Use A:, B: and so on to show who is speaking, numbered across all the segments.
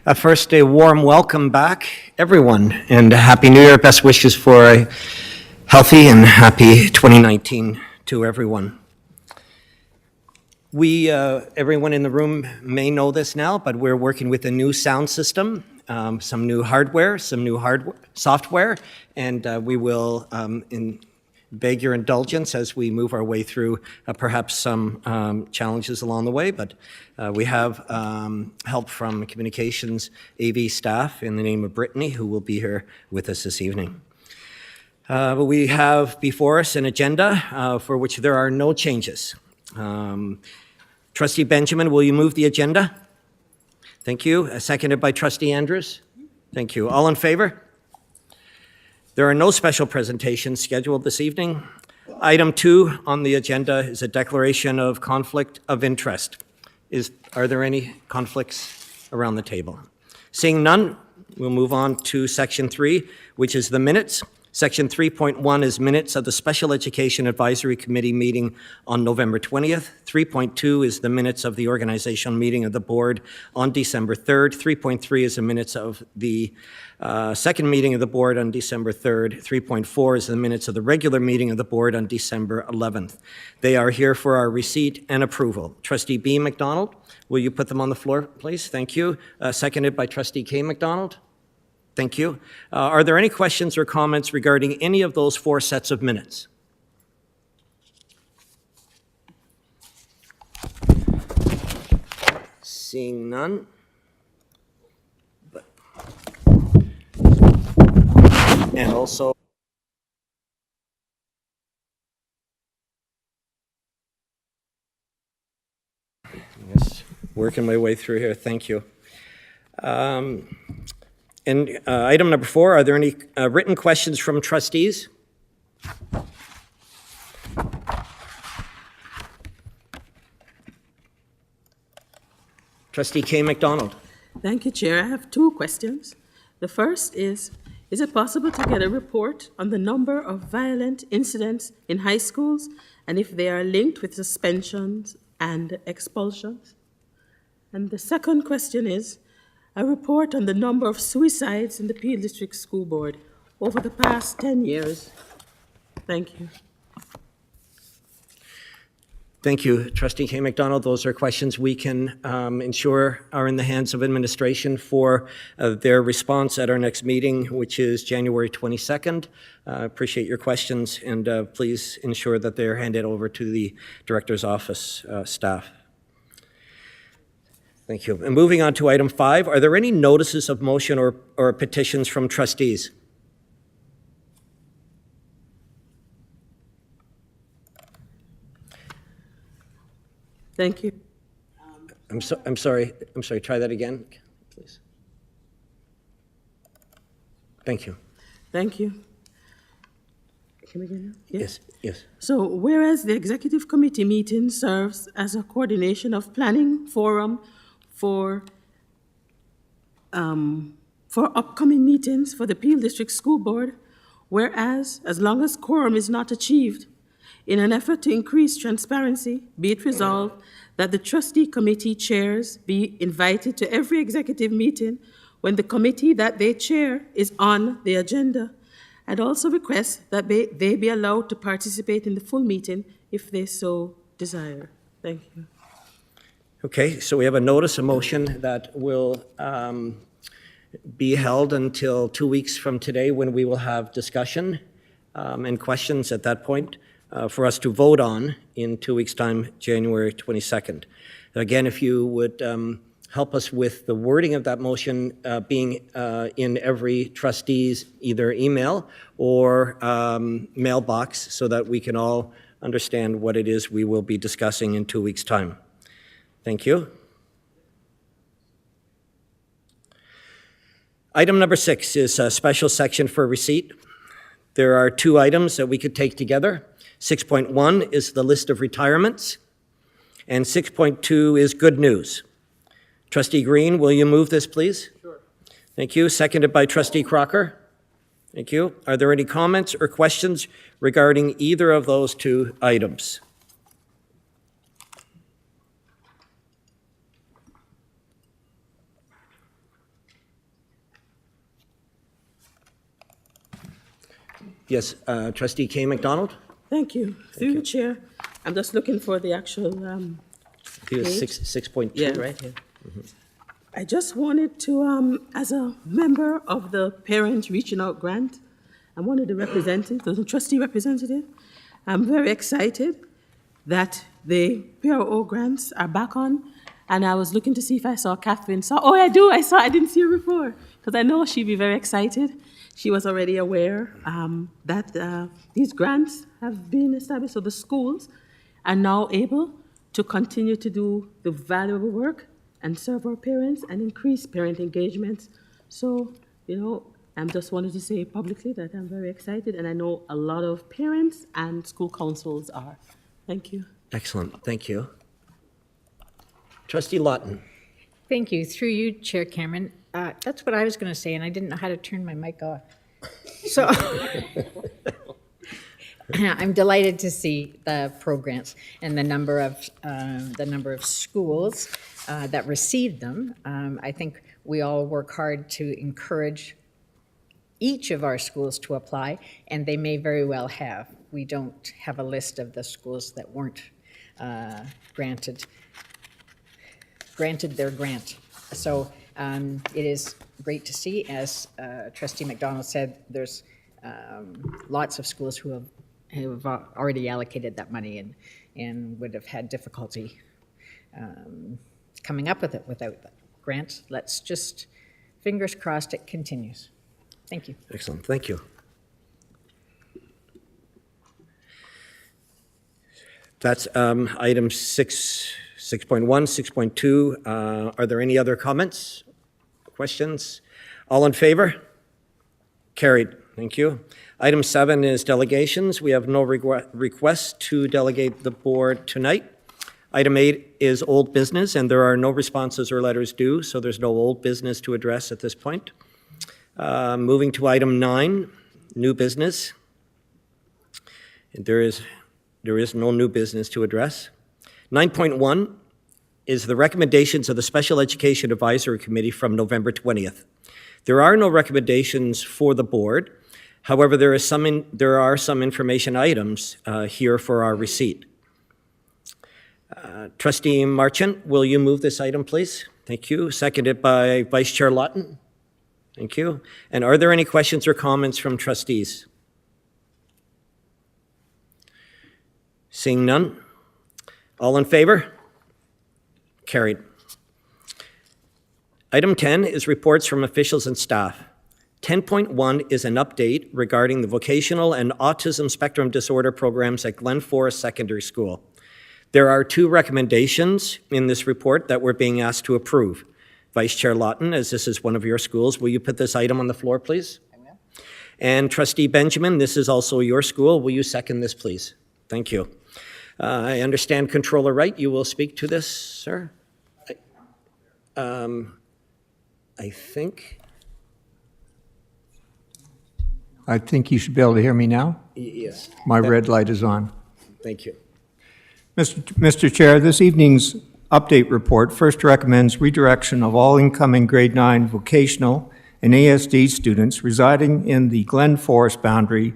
A: First, a warm welcome back, everyone, and a Happy New Year. Best wishes for a healthy and happy 2019 to everyone. Everyone in the room may know this now, but we're working with a new sound system, some new hardware, software, and we will beg your indulgence as we move our way through perhaps some challenges along the way, but we have help from communications AV staff in the name of Brittany, who will be here with us this evening. We have before us an agenda for which there are no changes. Trustee Benjamin, will you move the agenda? Thank you. Seconded by Trustee Andrews. Thank you. All in favor? There are no special presentations scheduled this evening. Item 2 on the agenda is a declaration of conflict of interest. Are there any conflicts around the table? Seeing none, we'll move on to Section 3, which is the minutes. Section 3.1 is minutes of the Special Education Advisory Committee meeting on November 20th. 3.2 is the minutes of the organizational meeting of the board on December 3rd. 3.3 is the minutes of the second meeting of the board on December 3rd. 3.4 is the minutes of the regular meeting of the board on December 11th. They are here for our receipt and approval. Trustee B. McDonald, will you put them on the floor, please? Thank you. Seconded by Trustee K. McDonald. Thank you. Are there any questions or comments regarding any of those 4 sets of minutes? Seeing none. And also, yes, working my way through here. Thank you. And item number 4, are there any written questions from trustees? Trustee K. McDonald.
B: Thank you, Chair. I have 2 questions. The first is it possible to get a report on the number of violent incidents in high schools and if they are linked with suspensions and expulsions? And the second question is a report on the number of suicides in the Peel District School Board over the past 10 years. Thank you.
A: Thank you, Trustee K. McDonald. Those are questions we can ensure are in the hands of administration for their response at our next meeting, which is January 22nd. Appreciate your questions, and please ensure that they're handed over to the Director's Office staff. Thank you. And moving on to item 5, are there any notices of motion or petitions from trustees?
B: Thank you.
A: I'm sorry. Try that again, please. Thank you.
B: Thank you. Can we get it?
A: Yes. Yes.
B: So, whereas the Executive Committee meeting serves as a coordination of planning forum for upcoming meetings for the Peel District School Board, whereas, as long as quorum is not achieved, in an effort to increase transparency, be it resolved that the trustee committee chairs be invited to every executive meeting when the committee that they chair is on the agenda, and also request that they be allowed to participate in the full meeting if they so desire. Thank you.
A: Okay, so we have a notice of motion that will be held until 2 weeks from today, when we will have discussion and questions at that point for us to vote on in 2 weeks' time, January 22nd. Again, if you would help us with the wording of that motion being in every trustee's either email or mailbox, so that we can all understand what it is we will be discussing in 2 weeks' time. Thank you. Item number 6 is a special section for receipt. There are 2 items that we could take together. 6.1 is the list of retirements, and 6.2 is good news. Trustee Green, will you move this, please? Sure. Thank you. Seconded by Trustee Crocker. Thank you. Are there any comments or questions regarding either of those 2 items? Yes, Trustee K. McDonald?
B: Thank you. Through you, Chair. I'm just looking for the actual,
A: I think it was
B: Page?
A: 6.2.
B: yeah, right here. I just wanted to, as a member of the Parent Reaching Out Grant, I'm one of the representatives, the trustee representative. I'm very excited that the PRO grants are back on, and I was looking to see if I saw Catherine. Oh, I do. I didn't see her before, because I know she'd be very excited. She was already aware that these grants have been established, so the schools are now able to continue to do the valuable work and serve our parents and increase parent engagement. So, I just wanted to say publicly that I'm very excited, and I know a lot of parents and school councils are. Thank you.
A: Excellent, thank you. Trustee Lawton?
C: Thank you. Through you, Chair Cameron. That's what I was going to say, and I didn't know how to turn my mic off. So I'm delighted to see the programs and the number of schools that received them. I think we all work hard to encourage each of our schools to apply, and they may very well have. We don't have a list of the schools that weren't granted their grant. So it is great to see, as Trustee McDonald said, there's lots of schools who have already allocated that money and would have had difficulty coming up with it without that grant. Let's just, fingers crossed, it continues. Thank you.
A: Excellent, thank you. That's item 6.1, 6.2. Are there any other comments, questions? All in favor? Carried, thank you. Item 7 is delegations. We have no request to delegate the board tonight. Item 8 is old business, and there are no responses or letters due, so there's no old business to address at this point. Moving to item 9, new business. There is no new business to address. 9.1 is the recommendations of the Special Education Advisory Committee from November 20th. There are no recommendations for the board. However, there are some information items here for our receipt. Trustee Marchant, will you move this item, please? Thank you. Seconded by Vice Chair Lawton. Thank you. And are there any questions or comments from trustees? Seeing none. All in favor? Carried. Item 10 is reports from officials and staff. 10.1 is an update regarding the vocational and autism spectrum disorder programs at Glen Forest Secondary School. There are 2 recommendations in this report that we're being asked to approve. Vice Chair Lawton, as this is one of your schools, will you put this item on the floor, please? Amen. And Trustee Benjamin, this is also your school. Will you second this, please? Thank you. I understand Controller Wright, you will speak to this, sir? I
D: think you should be able to hear me now.
A: Yes.
D: My red light is on.
A: Thank you.
D: Mr. Chair, this evening's update report first recommends redirection of all incoming grade 9 vocational and ASD students residing in the Glen Forest boundary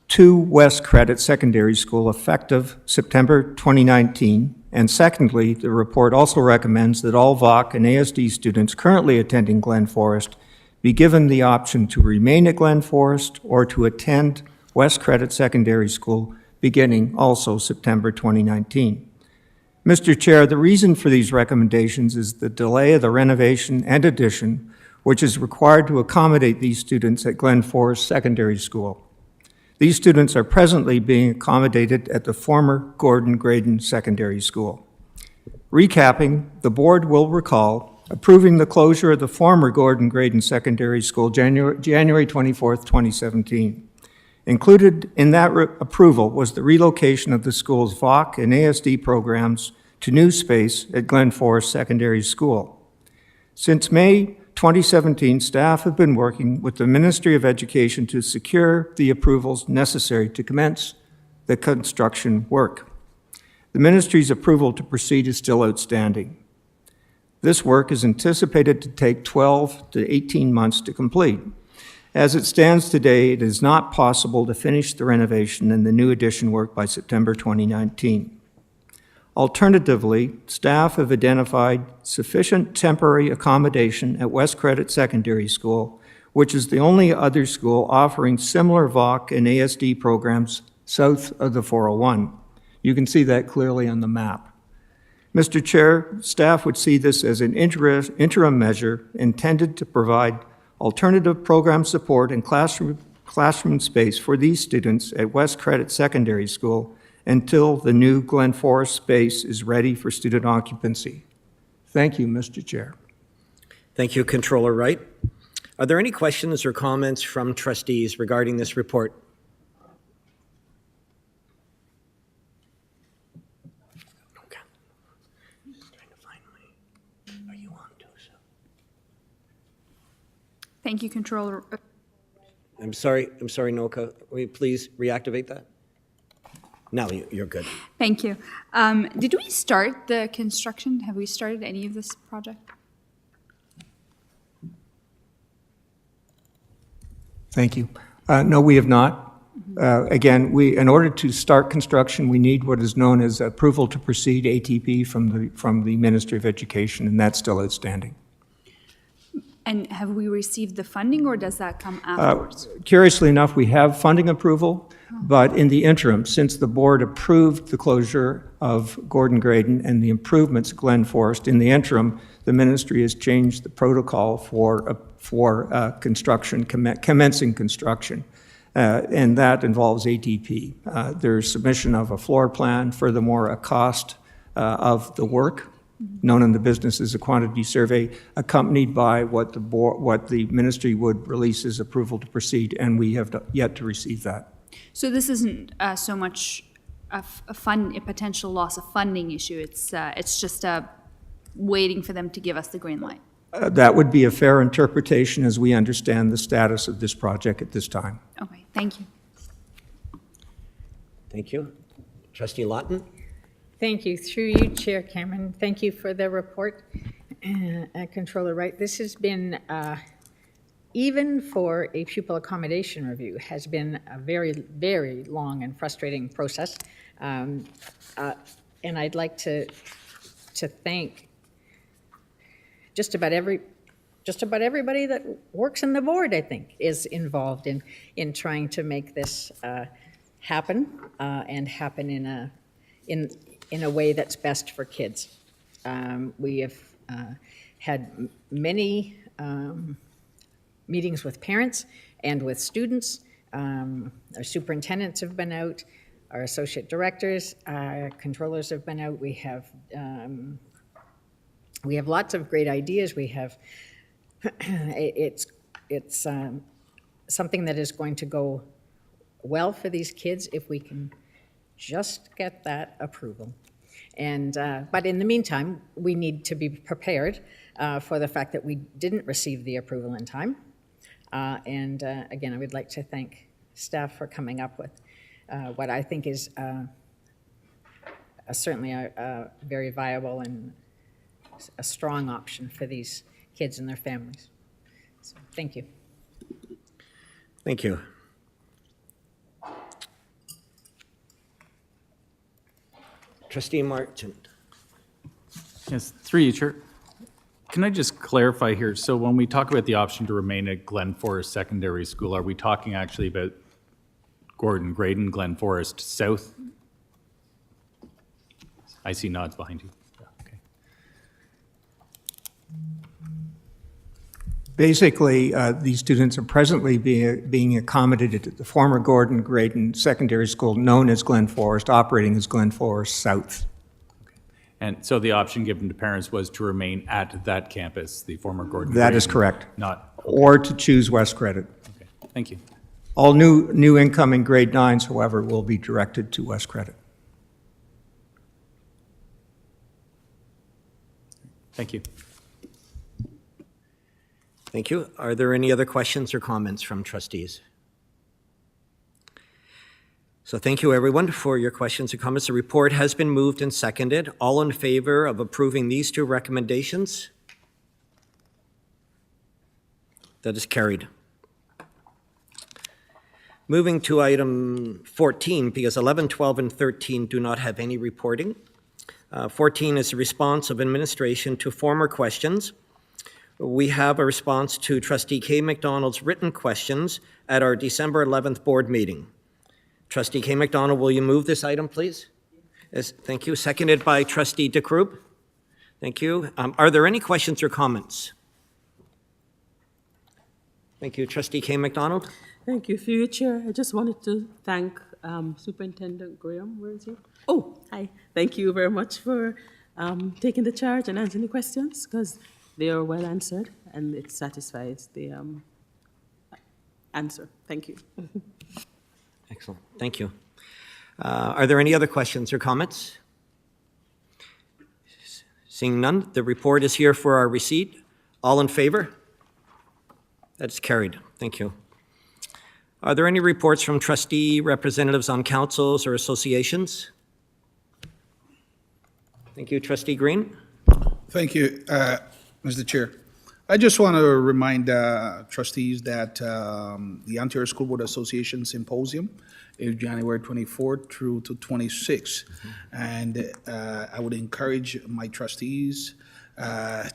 D: to West Credit Secondary School effective September 2019. And secondly, the report also recommends that all VOC and ASD students currently attending Glen Forest be given the option to remain at Glen Forest or to attend West Credit Secondary School beginning also September 2019. Mr. Chair, the reason for these recommendations is the delay of the renovation and addition, which is required to accommodate these students at Glen Forest Secondary School. These students are presently being accommodated at the former Gordon Graydon Secondary School. Recapping, the board will recall approving the closure of the former Gordon Graydon Secondary School January 24th, 2017. Included in that approval was the relocation of the school's VOC and ASD programs to new space at Glen Forest Secondary School. Since May 2017, staff have been working with the Ministry of Education to secure the approvals necessary to commence the construction work. The Ministry's approval to proceed is still outstanding. This work is anticipated to take 12 to 18 months to complete. As it stands today, it is not possible to finish the renovation and the new addition work by September 2019. Alternatively, staff have identified sufficient temporary accommodation at West Credit Secondary School, which is the only other school offering similar VOC and ASD programs south of the 401. You can see that clearly on the map. Mr. Chair, staff would see this as an interim measure intended to provide alternative program support and classroom space for these students at West Credit Secondary School until the new Glen Forest space is ready for student occupancy. Thank you, Mr. Chair.
A: Thank you, Controller Wright. Are there any questions or comments from trustees regarding this report? Okay. Trying to find my, are you on too, so?
E: Thank you, Controller.
A: I'm sorry, Noka. Will you please reactivate that? Now you're good.
E: Thank you. Did we start the construction? Have we started any of this project?
D: Thank you. No, we have not. Again, in order to start construction, we need what is known as approval to proceed, ATP, from the Ministry of Education, and that's still outstanding.
E: And have we received the funding, or does that come afterwards?
D: Curiously enough, we have funding approval, but in the interim, since the board approved the closure of Gordon Graydon and the improvements at Glen Forest, in the interim, the ministry has changed the protocol for construction, commencing construction, and that involves ATP. There's submission of a floor plan, furthermore, a cost of the work, known in the business as a quantity survey, accompanied by what the ministry would release as approval to proceed, and we have yet to receive that.
E: So this isn't so much a potential loss of funding issue. It's just waiting for them to give us the green light.
D: That would be a fair interpretation as we understand the status of this project at this time.
E: Okay, thank you.
A: Thank you. Trustee Lawton?
C: Thank you. Through you, Chair Cameron, thank you for the report, Controller Wright. This has been, even for a pupil accommodation review, has been a very, very long and frustrating process. And I'd like to thank just about everybody that works in the board, I think, is involved in trying to make this happen and happen in a way that's best for kids. We have had many meetings with parents and with students. Our superintendents have been out, our associate directors, our controllers have been out. We have lots of great ideas. We have, it's something that is going to go well for these kids if we can just get that approval. And, but in the meantime, we need to be prepared for the fact that we didn't receive the approval in time. And again, I would like to thank staff for coming up with what I think is certainly a very viable and a strong option for these kids and their families. So, thank you.
A: Thank you. Trustee Martin.
F: Yes, through you, Chair. Can I just clarify here? So when we talk about the option to remain at Glen Forest Secondary School, are we talking actually about Gordon Graydon, Glen Forest South? I see nods behind you. Yeah, okay.
D: Basically, these students are presently being accommodated at the former Gordon Graydon Secondary School, known as Glen Forest, operating as Glen Forest South.
F: And so the option given to parents was to remain at that campus, the former Gordon
D: That
F: Graydon,
D: is correct.
F: Not,
D: Or to choose West Credit.
F: okay, thank you.
D: All new incoming grade 9s, however, will be directed to West Credit.
F: Thank you.
A: Thank you. Are there any other questions or comments from trustees? So thank you, everyone, for your questions and comments. The report has been moved and seconded. All in favor of approving these two recommendations? That is carried. Moving to item 14, because 11, 12, and 13 do not have any reporting. 14 is a response of administration to former questions. We have a response to Trustee K. McDonald's written questions at our December 11th board meeting. Trustee K. McDonald, will you move this item, please? Yes, thank you. Seconded by Trustee DeCrube. Thank you. Are there any questions or comments? Thank you. Trustee K. McDonald?
B: Thank you. Through your chair, I just wanted to thank Superintendent Graham. Where is he? Oh, hi. Thank you very much for taking the charge and answering the questions, because they are well answered and it satisfies the answer. Thank you.
A: Excellent. Thank you. Are there any other questions or comments? Seeing none, the report is here for our receipt. All in favor? That's carried. Thank you. Are there any reports from trustee representatives on councils or associations? Thank you. Trustee Green?
G: Thank you, Mr. Chair. I just want to remind trustees that the Ontario School Board Association Symposium is January 24th through to 26th. And I would encourage my trustees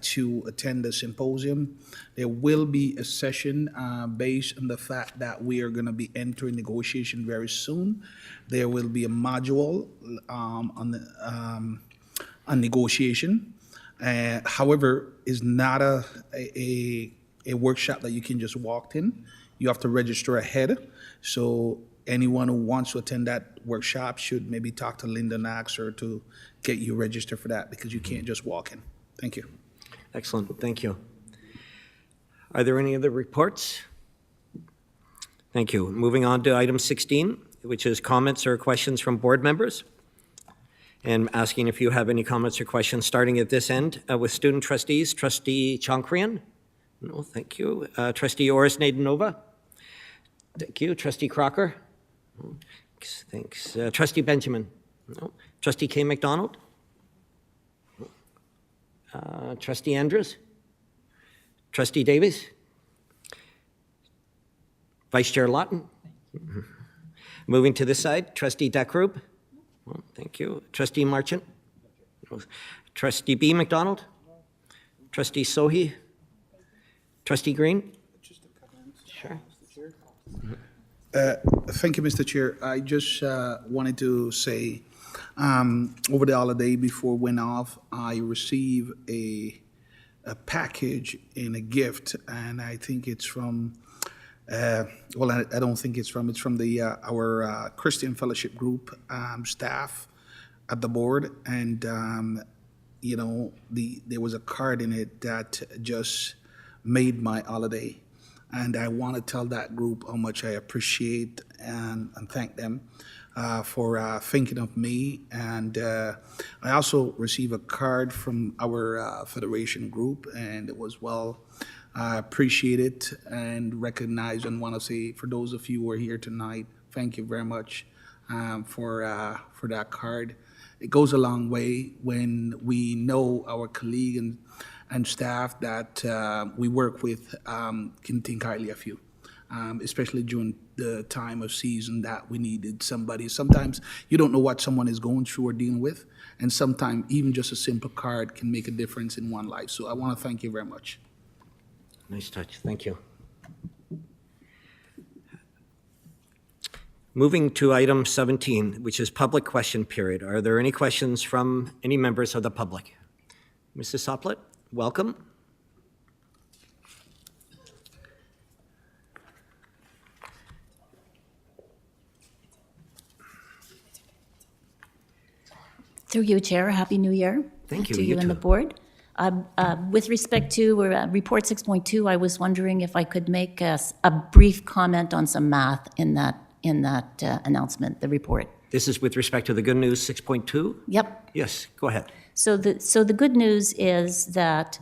G: to attend the symposium. There will be a session based on the fact that we are going to be entering negotiation very soon. There will be a module on negotiation. However, it's not a workshop that you can just walk in. You have to register ahead. So anyone who wants to attend that workshop should maybe talk to Linda Knox or to get you registered for that, because you can't just walk in. Thank you.
A: Excellent. Thank you. Are there any other reports? Thank you. Moving on to item 16, which is comments or questions from board members. And asking if you have any comments or questions, starting at this end with student trustees. Trustee Chonkrian? No, thank you. Trustee Oris Nadenova? Thank you. Trustee Crocker? Thanks. Trustee Benjamin? No. Trustee K. McDonald? Trustee Andrews? Trustee Davies? Vice Chair Lawton? Moving to this side, Trustee Dekrub? Well, thank you. Trustee Marchant? Trustee B. McDonald? Trustee Sohi? Trustee Green? Sure.
G: Thank you, Mr. Chair. I just wanted to say, over the holiday before it went off, I received a package and a gift, and I think it's from, well, I don't think it's from the our Christian Fellowship Group staff at the board, and you know, there was a card in it that just made my holiday. And I want to tell that group how much I appreciate and thank them for thinking of me. And I also received a card from our federation group, and it was well appreciated and recognized. And want to say, for those of you who are here tonight, thank you very much for that card. It goes a long way when we know our colleague and staff that we work with can think highly of you, especially during the time of season that we needed somebody. Sometimes you don't know what someone is going through or dealing with, and sometimes even just a simple card can make a difference in one life. So I want to thank you very much.
A: Nice touch. Thank you. Moving to item 17, which is public question period. Are there any questions from any members of the public? Mrs. Soplet? Welcome.
H: Through you, Chair, Happy New Year.
A: Thank you.
H: To you and the board. With respect to Report 6.2, I was wondering if I could make a brief comment on some math in that announcement, the report.
A: This is with respect to the good news 6.2?
H: Yep.
A: Yes, go ahead.
H: So the good news is that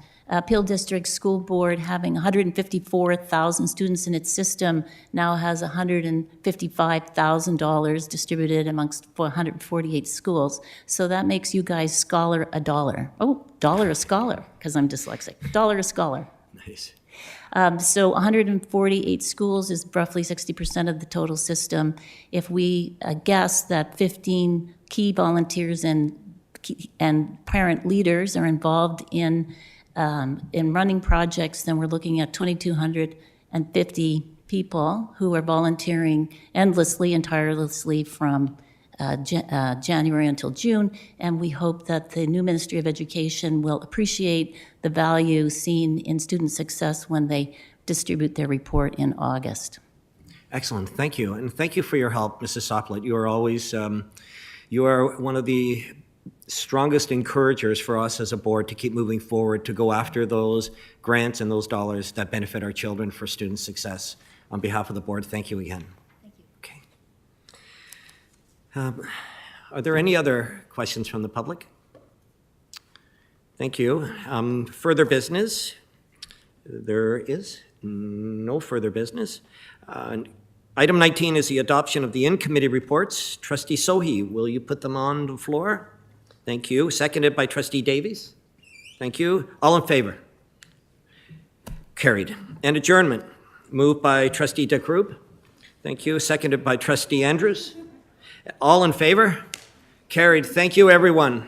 H: Peel District School Board, having 154,000 students in its system, now has $155,000 distributed amongst 148 schools. So that makes you guys scholar $1. Oh, dollar a scholar, because I'm dyslexic. $1 a scholar.
A: Nice.
H: So 148 schools is roughly 60% of the total system. If we guess that 15 key volunteers and parent leaders are involved in running projects, then we're looking at 2,250 people who are volunteering endlessly and tirelessly from January until June, and we hope that the new Ministry of Education will appreciate the value seen in student success when they distribute their report in August.
A: Excellent, thank you. And thank you for your help, Mrs. Soplet. You are always, you are one of the strongest encouragers for us as a board to keep moving forward, to go after those grants and those dollars that benefit our children for student success. On behalf of the board, thank you again. Thank you. Okay. Are there any other questions from the public? Thank you. Further business? There is no further business. Item 19 is the adoption of the in-committee reports. Trustee Sohi, will you put them on the floor? Thank you. Seconded by Trustee Davies. Thank you. All in favor? Carried. And adjournment. Moved by Trustee De Kroop. Thank you. Seconded by Trustee Andrews. All in favor? Carried. Thank you, everyone.